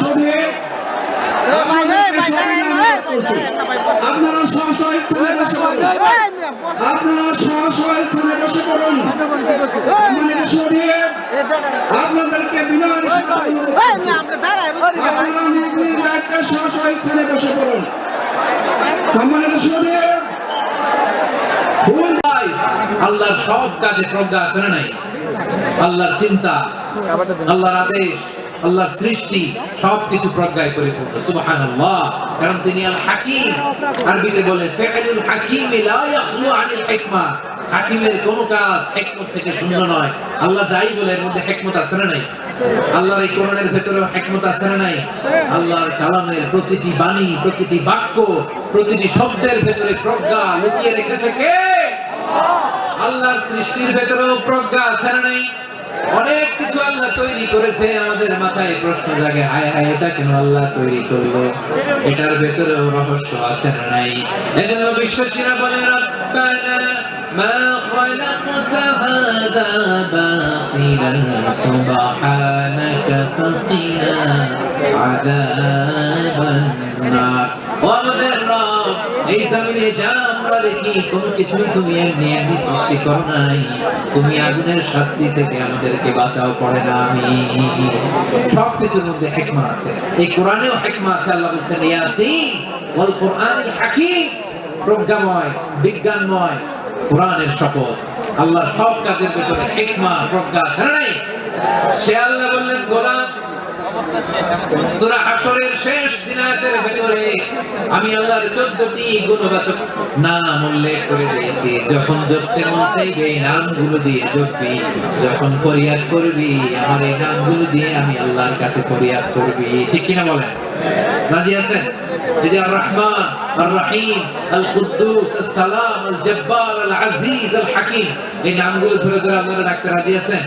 সরিয়ে আপনারা স্ব স্ব স্থানে বসে পড়ুন। আপনারা স্ব স্ব স্থানে বসে পড়ুন। সম্মানিত সরিয়ে আপনাদেরকে বিনয়ের সাথে অনুরোধ করছি, আপনারা নিজ নিজ দায়িত্বে স্ব স্ব স্থানে বসে পড়ুন। সম্মানিত সরিয়ে আল্লাহর সব কাজে প্রজ্ঞা আছে না নাই? আল্লাহর চিন্তা, আল্লাহর আদেশ, আল্লাহর সৃষ্টি সবকিছু প্রজ্ঞায় পরিপূর্ণ। সুবহানাল্লাহ। কারণ তিনি আল হাকিম। আরবিতে বলে ফিআলুল হাকিম লা ইয়াখলু আনিল হিকমা। হাকিমের কোন কাজ হিকমত থেকে শূন্য নয়। আল্লাহ যাই বলে এর মধ্যে হিকমত আছে না নাই? আল্লাহর এই কোরআনের ভেতরেও হিকমত আছে না নাই? আল্লাহর কালামের প্রতিটি বাণী, প্রতিটি বাক্য, প্রতিটি শব্দের ভেতরে প্রজ্ঞা লুকিয়ে রেখেছে কে? আল্লাহর সৃষ্টির ভেতরেও প্রজ্ঞা আছে না নাই? অনেক কিছু আল্লাহ তৈরি করেছে, আমাদের মাথায় প্রশ্ন জাগে, হায় হায় এটা কেন আল্লাহ তৈরি করলো? এটার ভেতরেও রহস্য আছে না নাই? এজন্য বিশ্বাসীরা বলে রব্বানা মা খালাকতা হাযা বাতিলান সুবহানাকা ফাকিনা আযাবান নার। ও আমাদের রব, এই জমিনে যা আমরা দেখি কোনো কিছুই তুমি এমনি এমনি সৃষ্টি করো নাই। তুমি আগুনের শাস্তি থেকে আমাদেরকে বাঁচাও, পড়ে না আমি। সবকিছুর মধ্যে হিকমত আছে। এই কোরআনেও হিকমত আছে। আল্লাহ বলছেন ইয়াসিন ওয়াল কোরআনিল হাকিম। প্রজ্ঞাময়, বিজ্ঞানময় কোরআনের শপথ। আল্লাহর সব কাজের ভিতরে হিকমত, প্রজ্ঞা আছে না নাই? সে আল্লাহ বললেন গোলাম, সূরা হাশরের শেষ দিনাতের ভেতরে আমি আল্লাহর 14টি গুণবাচক নাম উল্লেখ করে দিয়েছি। যখন জপতে মন চাইবে এই নামগুলো দিয়ে জপবি, যখন ফরিয়াদ করবি আমার এই নামগুলো দিয়ে আমি আল্লাহর কাছে ফরিয়াদ করবি। ঠিক কিনা বলেন? রাজি আছেন? এই যে আর রহমান, আর রহিম, আল কুদ্দুস, আস সালাম, আল জব্বার, আল আজিজ, আল হাকিম, এই নামগুলো ধরে ধরে আপনারা ডাকতে রাজি আছেন?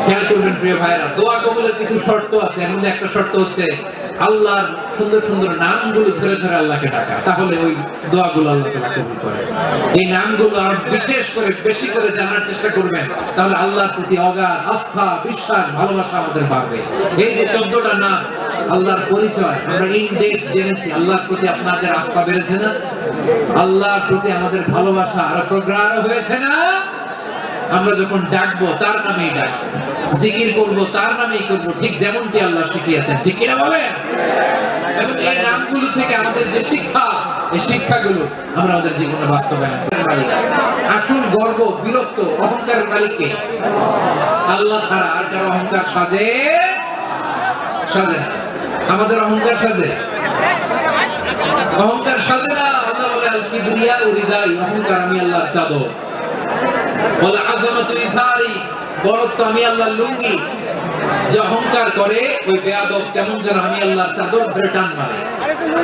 খেয়াল করবেন প্রিয় ভাইরা, দোয়া কবুলের কিছু শর্ত আছে। এর মধ্যে একটা শর্ত হচ্ছে আল্লাহর সুন্দর সুন্দর নামগুলো ধরে ধরে আল্লাহকে ডাকা, তাহলে ওই দোয়াগুলো আল্লাহ তাআলা কবুল করে। এই নামগুলো আর বিশেষ করে বেশি করে জানার চেষ্টা করবেন, তাহলে আল্লাহর প্রতি অগাধ আস্থা, বিশ্বাস, ভালোবাসা আমাদের বাড়বে। এই যে 14টা নাম আল্লাহর পরিচয়, আমরা ইনডেক্স জেনেছি। আল্লাহর প্রতি আপনাদের আস্থা বেড়েছে না? আল্লাহর প্রতি আমাদের ভালোবাসা আরো প্রগাঢ় হয়েছে না? আমরা যখন ডাকবো তার নামেই ডাকবো, জিকির করবো তার নামেই করবো, ঠিক যেমনটি আল্লাহ শিখিয়েছেন। ঠিক কিনা বলেন? এবং এই নামগুলো থেকে আমাদের যে শিক্ষা, এই শিক্ষাগুলো আমরা আমাদের জীবনে বাস্তবায়ন করি। আসল গর্ব, বিরক্ত, অহংকারের মালিককে আল্লাহ ছাড়া আর কারো অহংকার সাজে সাজে না। আমাদের অহংকার সাজে? অহংকার সাজে না। আল্লাহ বলে আল কিবরিয়া উরিদাই, অহংকার আমি আল্লাহর চাদর। বলে আযমাতু ইজারি, বড়ত্ব আমি আল্লাহর লুঙ্গি। যে অহংকার করে ওই বেয়াদব কেমন যেন আমি আল্লাহর চাদর ধরে টান মারে।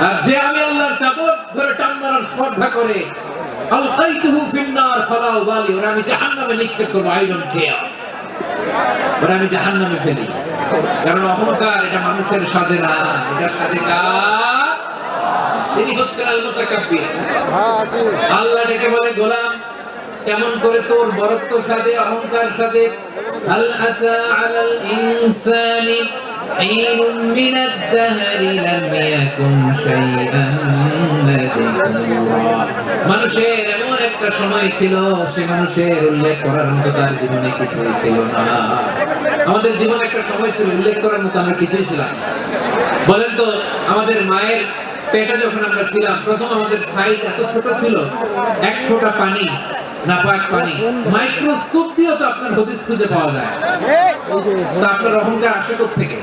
আর যে আমি আল্লাহর চাদর ধরে টান মারার স্পর্ধা করে, আলকাইতুহু ফিন্নার ফালা উবালি, ওরা আমি জাহান্নামে নিক্ষেপ করব, আই ডোন্ট কেয়ার, ওরা আমি জাহান্নামে ফেলি। কারণ অহংকার এটা মানুষের সাজে না, এটা সাজে কার? তিনি হচ্ছেন আল মুতাকাব্বির। আল্লাহ ডেকে বলে গোলাম, কেমন করে তোর বরত্ব সাজে, অহংকার সাজে? হাল আতা আলাল ইনসানি হিনুম মিনাদ দাহরি লাম ইয়াকুন শাইআন মাযকুরা। মানুষের এমন একটা সময় ছিল, সে মানুষের উল্লেখ করার মতো তার জীবনে কিছুই ছিল না। আমাদের জীবনে একটা সময় ছিল উল্লেখ করার মতো আমরা কিছুই ছিলাম না। বলেন তো, আমাদের মায়ের পেটে যখন আমরা ছিলাম, প্রথম আমাদের সাইজ এত ছোট ছিল, এক ফোঁটা পানি, নাপাক পানি, মাইক্রোস্কোপ দিয়েও তো আপনার হদিস খুঁজে পাওয়া যায়। তো আপনার অহংকার আসে কোত্থেকে?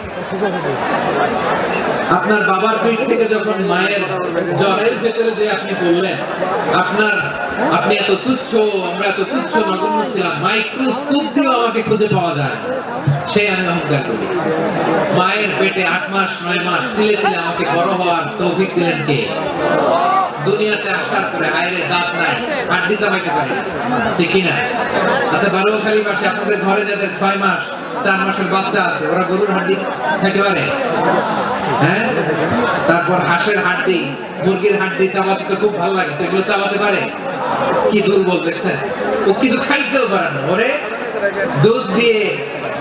আপনার বাবার পেট থেকে যখন মায়ের জ্বরের ভেতরে যে আপনি বললেন, আপনি এত তুচ্ছ, আমরা এত তুচ্ছ নগণ্য ছিলাম, মাইক্রোস্কোপ দিয়েও আমাকে খুঁজে পাওয়া যায়, সেই আমি অহংকার করি। মায়ের পেটে 8 মাস 9 মাস তিলে তিলে আমাকে বড় হওয়ার তৌফিক দিলেন কে? দুনিয়াতে আসার পরে আইরে দাঁত নাই, হাড্ডি চাবাইতে পারি না। ঠিক কিনা? আচ্ছা, বালুখালী পাশে আপনাদের ঘরে যাদের 6 মাস 4 মাসের বাচ্চা আছে, ওরা গরুর হাড্ডি খেতে পারে? হ্যাঁ? তারপর হাঁসের হাড্ডি, মুরগির হাড্ডি চাবাতে তো খুব ভালো লাগে, তো এগুলো চাবাতে পারে? কি দুর্বল দেখছেন? ও কিছু খাইতেও পারে না। ওরে দুধ দিয়ে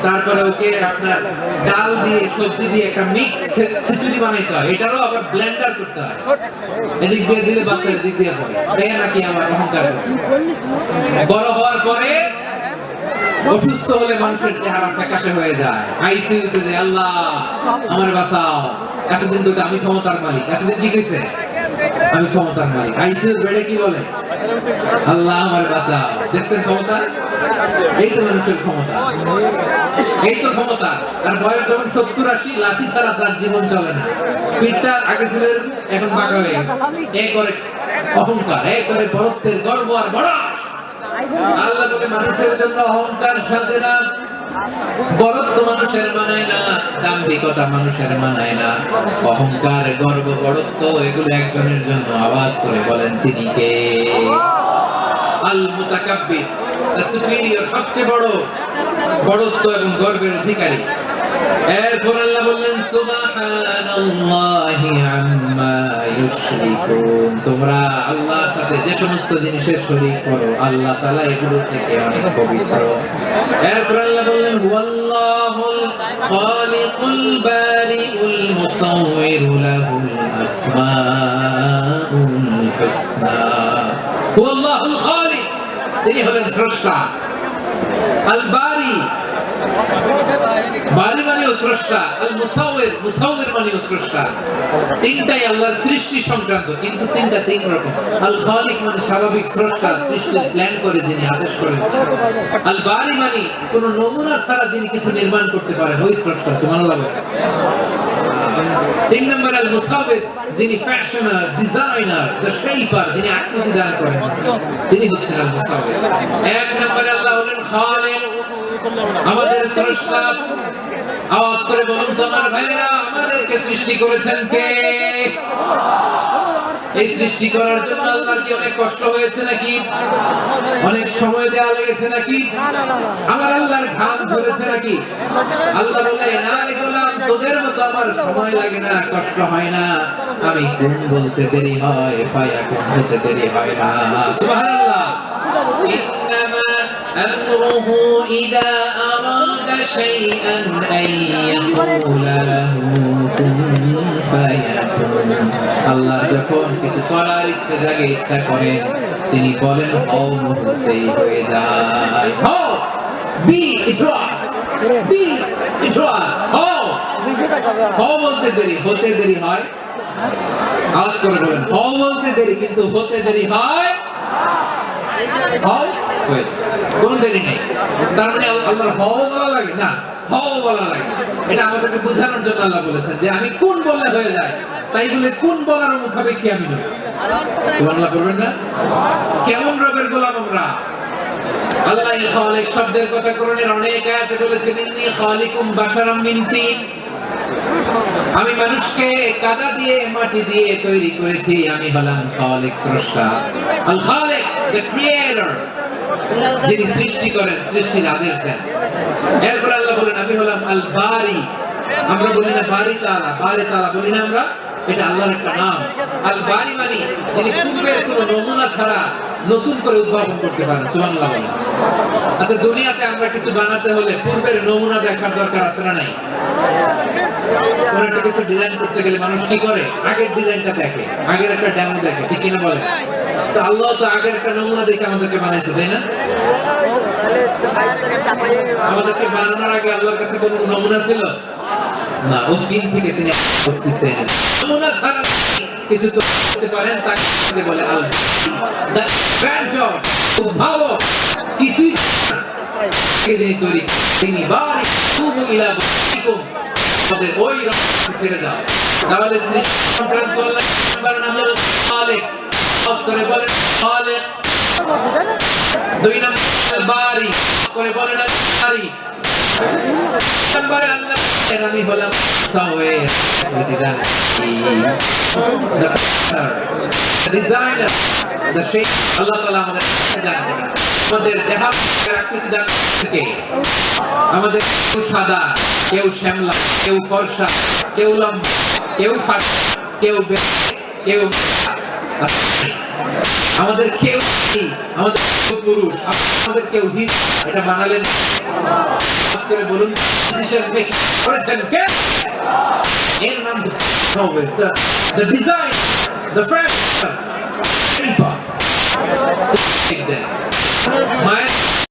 তারপরে ওকে আপনার ডাল দিয়ে সবজি দিয়ে একটা মিক্স খিচুড়ি বানাইতে হয়, এটারও আবার ব্লেন্ডার করতে হয়, এদিক দিয়ে দিলে বাচ্চা এদিক দিয়ে পড়ে, এই নাকি আমার অহংকার। বড় হওয়ার পরে অসুস্থ হলে মানুষের চেহারা ফ্যাকাশে হয়ে যায়, আইসিইউতে যে আল্লাহ আমার বাঁচাও, এতদিন তো আমি ক্ষমতার মালিক, এতদিন কি কইছে আমি ক্ষমতার মালিক, আইসিইউর বেডে কি বলে আল্লাহ আমার বাঁচাও। দেখছেন ক্ষমতা, এই তো মানুষের ক্ষমতা, এই তো ক্ষমতা। আর বয়স যখন 70-80, লাঠি ছাড়া তার জীবন চলে না, পিঠটা আগে ছিল এরকম, এখন বাঁকা হয়ে গেছে, এ করে অহংকার, এ করে বড়ত্বের গর্ব আর বড়। আল্লাহ বলে মানুষের জন্য অহংকার সাজে না, বড়ত্ব মানুষের মানায় না, দাম্ভিকতা মানুষের মানায় না, অহংকার গর্ব বড়ত্ব এগুলো একজনের জন্য। আওয়াজ করে বলেন তিনি কে? আল মুতাকাব্বির, সুপিরিয়র, সবচেয়ে বড় বড়ত্ব এবং গর্বের অধিকারী। এরপর আল্লাহ বললেন সুবহানাল্লাহি আম্মা ইউশরিকুন, তোমরা আল্লাহর সাথে যে সমস্ত জিনিসের শরীক করো আল্লাহ তাআলা এগুলো থেকে অনেক পবিত্র। এরপর আল্লাহ বললেন হুয়াল্লাহুল খালিকুল বারিউল মুসাউওয়িরু লাহুল আসমাউল হুসনা। হুয়াল্লাহুল খালিক, তিনি হলেন স্রষ্টা। আল বারি, বারি মানেও স্রষ্টা। আল মুসাউওয়ির, মুসাউওয়ির মানেও স্রষ্টা। তিনটাই আল্লাহর সৃষ্টি সংক্রান্ত, কিন্তু তিনটা তিন রকম। আল খালিক মানে স্বাভাবিক স্রষ্টা, সৃষ্টির প্ল্যান করে যিনি, আদেশ করেন। আল বারি মানে কোন নমুনা ছাড়া যিনি কিছু নির্মাণ করতে পারেন, ওই স্রষ্টা। সুবহানাল্লাহ। তিন নম্বর আল মুসাউওয়ির, যিনি ফ্যাশনার, ডিজাইনার, দ্য শেপার, যিনি আকৃতি দান করেন, তিনি হচ্ছেন আল মুসাউওয়ির। এক নম্বরে আল্লাহ হলেন খালিক, আমাদের স্রষ্টা। আওয়াজ করে বলুন তো আমার ভাইরা, আমাদেরকে সৃষ্টি করেছেন কে? এই সৃষ্টি করার জন্য আল্লাহর কি অনেক কষ্ট হয়েছে নাকি? অনেক সময় দেওয়া লেগেছে নাকি? আমার আল্লাহর ঘাম ঝরেছে নাকি? আল্লাহ বলে না রে গোলাম, তোদের মতো আমার সময় লাগে না, কষ্ট হয় না, আমি কোন বলতে দেরি হয়, ফায়াকুন হতে দেরি হয় না। সুবহানাল্লাহ। ইন্নামা আমরুহু ইযা আরাদা শাইআন আন ইয়াকুলা লাহু কুন ফায়াকুন। আল্লাহ যখন কিছু করার ইচ্ছা জাগে, ইচ্ছা করেন, তিনি বলেন হও, মুহূর্তেই হয়ে যায়। হও, বি ইট ওয়াজ, বি ইট ওয়াজ, হও। হও বলতে দেরি, হতে দেরি হয়। আওয়াজ করে বলেন, হও বলতে দেরি, কিন্তু হতে দেরি হয়। হও হয়েছে, কোন দেরি নেই। তার মানে আল্লাহর হও বলা লাগে না, হও বলা লাগে। এটা আমাদেরকে বোঝানোর জন্য আল্লাহ বলেছেন যে আমি কোন বললে হয়ে যায়, তাই বলে কোন বলার মুখাপেক্ষী আমি নই। সুবহানাল্লাহ করবেন না? কেমন রবের গোলাম আমরা? আল্লাহ খালিক শব্দের কথা কোরআনের অনেক আয়াতে বলেছেন, ইন্নী খালিকুম বাশারাম মিন তিন, আমি মানুষকে কাদা দিয়ে মাটি দিয়ে তৈরি করেছি, আমি হলাম খালিক স্রষ্টা। আল খালিক, দ্য ক্রিয়েটর, যিনি সৃষ্টি করেন, সৃষ্টির আদেশ দেন। এরপর আল্লাহ বলেন আমি হলাম আল বারি। আমরা বলি না বারি তাআলা, বারি তাআলা বলি না আমরা, এটা আল্লাহর একটা নাম। আল বারি মানে যিনি পূর্বের কোনো নমুনা ছাড়া নতুন করে উদ্ভাবন করতে পারেন। সুবহানাল্লাহ। আচ্ছা, দুনিয়াতে আমরা কিছু বানাতে হলে পূর্বের নমুনা দেখার দরকার আছে না নাই? কোন একটা কিছু ডিজাইন করতে গেলে মানুষ কি করে? আগের ডিজাইনটা দেখে, আগের একটা ডেমো দেখে, ঠিক কিনা বলে? তো আল্লাহ তো আগের একটা নমুনা দেখে আমাদেরকে বানাইছে, তাই না? আমাদেরকে বানানোর আগে আল্লাহর কাছে কোনো নমুনা ছিল না, ও স্ক্রিন থেকে তিনি অস্তিত্ব এনেছেন। নমুনা ছাড়া কিছু তো করতে পারেন, তাকে বলে আল্লাহ দ্য ইনভেন্টর, উদ্ভাবক। কিছুই তিনি তৈরি, তিনি বারি তুবু ইলা বারিকুম, আমাদের ওই রাস্তায় ফিরে যাও। তাহলে সৃষ্টি সংক্রান্ত আল্লাহর নাম হলো খালিক। আওয়াজ করে বলেন খালিক। দুই নম্বর বারি, করে বলেন বারি। নম্বরে আল্লাহ আমি হলাম মুসাউওয়ির, ডিজাইনার, দ্য শেপ। আল্লাহ তাআলা আমাদের দান করেন, আমাদের দেহার আকৃতি দান থেকে আমাদের কেউ সাদা, কেউ শ্যামলা, কেউ ফর্সা, কেউ লম্বা, কেউ খাটো, কেউ বেঁটে, কেউ আমাদের কেউ নেই, আমাদের কেউ পুরুষ, আমাদের কেউ হিট, এটা বানালেন করে বলুন ডিসিশন মেকিং করেছেন কে? এর নাম হবে the design, the frame, paper. মায়ের